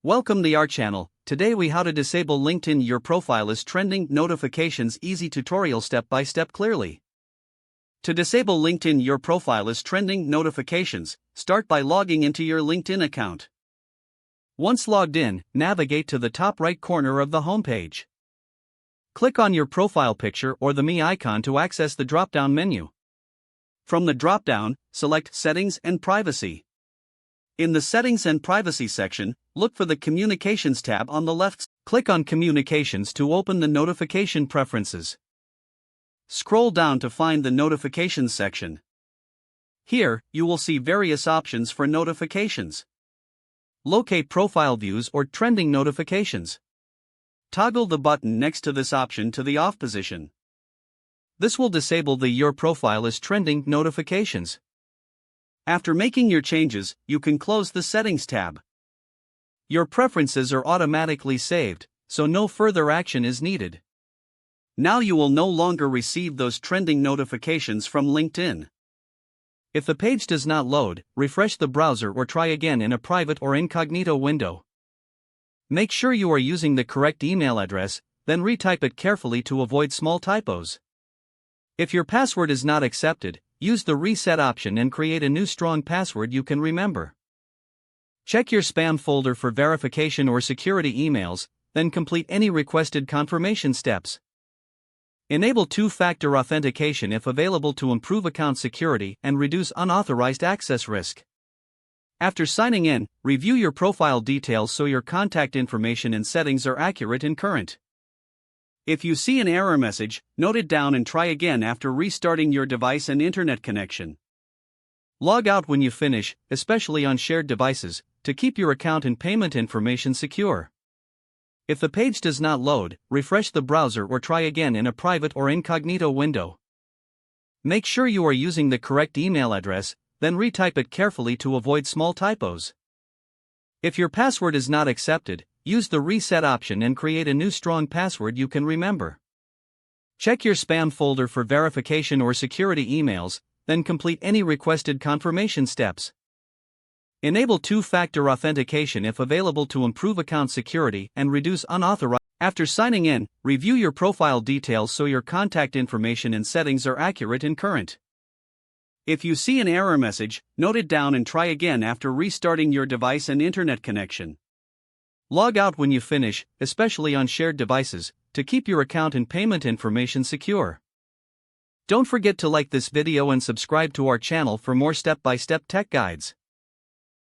Welcome to our channel. Today we how to disable LinkedIn Your Profile is Trending Notifications Easy Tutorial Step by Step clearly. To disable LinkedIn Your Profile is Trending Notifications, start by logging into your LinkedIn account. Once logged in, navigate to the top right corner of the homepage. Click on your profile picture or the Me icon to access the drop-down menu. From the drop-down, select Settings and Privacy. In the Settings and Privacy section, look for the Communications tab on the left. Click on Communications to open the Notification Preferences. Scroll down to find the Notifications section. Here, you will see various options for notifications. Locate Profile Views or Trending Notifications. Toggle the button next to this option to the off position. This will disable the Your Profile is Trending notifications. After making your changes, you can close the Settings tab. Your preferences are automatically saved, so no further action is needed. Now you will no longer receive those trending notifications from LinkedIn. If the page does not load, refresh the browser or try again in a private or incognito window. Make sure you are using the correct email address, then retype it carefully to avoid small typos. If your password is not accepted, use the reset option and create a new strong password you can remember. Check your spam folder for verification or security emails, then complete any requested confirmation steps. Enable two-factor authentication if available to improve account security and reduce unauthorized access risk. After signing in, review your profile details so your contact information and settings are accurate and current. If you see an error message, note it down and try again after restarting your device and internet connection. Log out when you finish, especially on shared devices, to keep your account and payment information secure. If the page does not load, refresh the browser or try again in a private or incognito window. Make sure you are using the correct email address, then retype it carefully to avoid small typos. If your password is not accepted, use the reset option and create a new strong password you can remember. Check your spam folder for verification or security emails, then complete any requested confirmation steps. Enable two-factor authentication if available to improve account security and reduce unauthorized. After signing in, review your profile details so your contact information and settings are accurate and current. If you see an error message, note it down and try again after restarting your device and internet connection. Log out when you finish, especially on shared devices, to keep your account and payment information secure. Don't forget to like this video and subscribe to our channel for more step-by-step tech guides.